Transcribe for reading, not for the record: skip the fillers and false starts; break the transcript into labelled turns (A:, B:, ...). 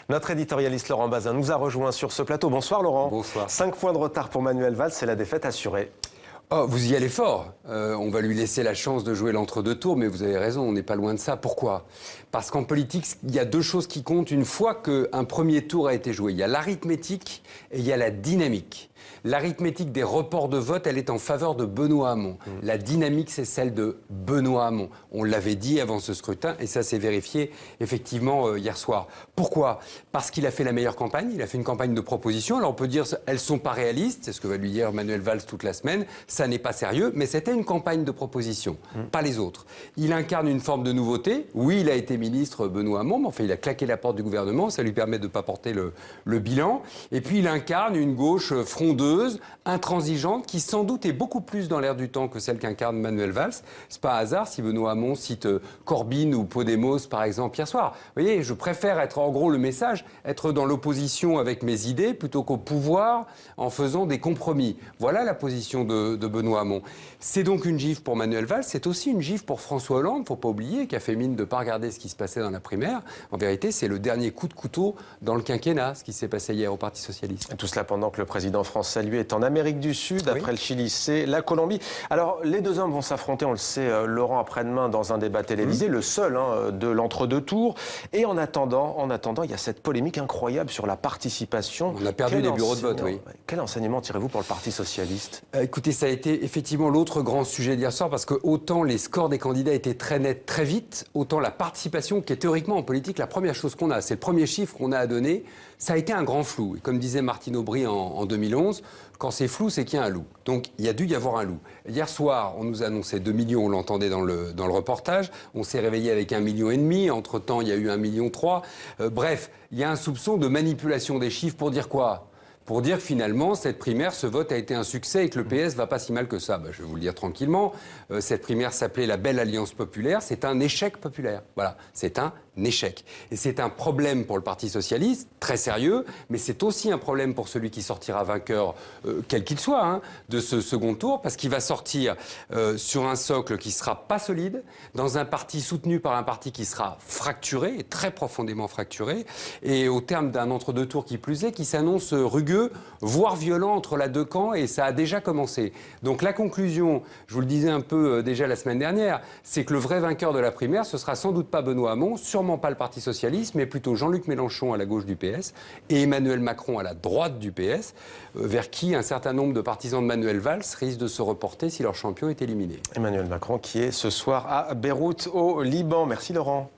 A: Notre éditorialiste Laurent Bazin nous a rejoint sur ce plateau. Bonsoir Laurent.
B: Bonsoir.
A: 5 points de retard pour Manuel Valls, c'est la défaite assurée.
B: Oh, vous y allez fort. On va lui laisser la chance de jouer l'entre-deux tours, mais vous avez raison, on n'est pas loin de ça. Pourquoi ? Parce qu'en politique, il y a deux choses qui comptent une fois qu'un premier tour a été joué. Il y a l'arithmétique et il y a la dynamique. L'arithmétique des reports de vote, elle est en faveur de Benoît Hamon. La dynamique, c'est celle de Benoît Hamon. On l'avait dit avant ce scrutin et ça s'est vérifié effectivement hier soir. Pourquoi ? Parce qu'il a fait la meilleure campagne, il a fait une campagne de propositions. Alors on peut dire elles sont pas réalistes, c'est ce que va lui dire Manuel Valls toute la semaine. Ça n'est pas sérieux, mais c'était une campagne de propositions, pas les autres. Il incarne une forme de nouveauté. Oui, il a été ministre Benoît Hamon, mais enfin il a claqué la porte du gouvernement, ça lui permet de ne pas porter le bilan. Et puis il incarne une gauche frondeuse, intransigeante, qui sans doute est beaucoup plus dans l'air du temps que celle qu'incarne Manuel Valls. C'est pas un hasard si Benoît Hamon cite Corbyn ou Podemos, par exemple, hier soir. Vous voyez, je préfère être, en gros, le message, être dans l'opposition avec mes idées plutôt qu'au pouvoir en faisant des compromis. Voilà la position de Benoît Hamon. C'est donc une gifle pour Manuel Valls, c'est aussi une gifle pour François Hollande, faut pas oublier, qui a fait mine de ne pas regarder ce qui se passait dans la primaire. En vérité, c'est le dernier coup de couteau dans le quinquennat, ce qui s'est passé hier au Parti socialiste.
A: Tout cela pendant que le président français, lui, est en Amérique du Sud. Après le Chili, c'est la Colombie. Alors, les deux hommes vont s'affronter, on le sait, Laurent, après-demain, dans un débat télévisé, le seul de l'entre-deux tours. Et en attendant, il y a cette polémique incroyable sur la participation.
B: On a perdu les bureaux de vote, oui.
A: Quel enseignement tirez-vous pour le Parti socialiste ?
B: Écoutez, ça a été effectivement l'autre grand sujet d'hier soir, parce que autant les scores des candidats étaient très nets, très vite, autant la participation, qui est théoriquement en politique la première chose qu'on a, c'est le premier chiffre qu'on a à donner, ça a été un grand flou. Et comme disait Martine Aubry en 2011, quand c'est flou, c'est qu'il y a un loup. Donc, il y a dû y avoir un loup. Hier soir, on nous a annoncé 2 millions, on l'entendait dans le reportage. On s'est réveillé avec 1,5 million. Entre-temps, il y a eu 1,3 million. Bref, il y a un soupçon de manipulation des chiffres pour dire quoi ? Pour dire que finalement, cette primaire, ce vote a été un succès et que le PS va pas si mal que ça. Je vais vous le dire tranquillement. Cette primaire s'appelait la Belle Alliance Populaire. C'est un échec populaire. Voilà, c'est un échec. Et c'est un problème pour le Parti socialiste, très sérieux, mais c'est aussi un problème pour celui qui sortira vainqueur, quel qu'il soit, de ce second tour, parce qu'il va sortir sur un socle qui sera pas solide, dans un parti soutenu par un parti qui sera fracturé, et très profondément fracturé, et au terme d'un entre-deux tours qui plus est, qui s'annonce rugueux, voire violent entre les deux camps, et ça a déjà commencé. Donc la conclusion, je vous le disais un peu déjà la semaine dernière, c'est que le vrai vainqueur de la primaire, ce sera sans doute pas Benoît Hamon, sûrement pas le Parti socialiste, mais plutôt Jean-Luc Mélenchon à la gauche du PS et Emmanuel Macron à la droite du PS, vers qui un certain nombre de partisans de Manuel Valls risquent de se reporter si leur champion est éliminé.
A: Emmanuel Macron qui est ce soir à Beyrouth au Liban. Merci Laurent.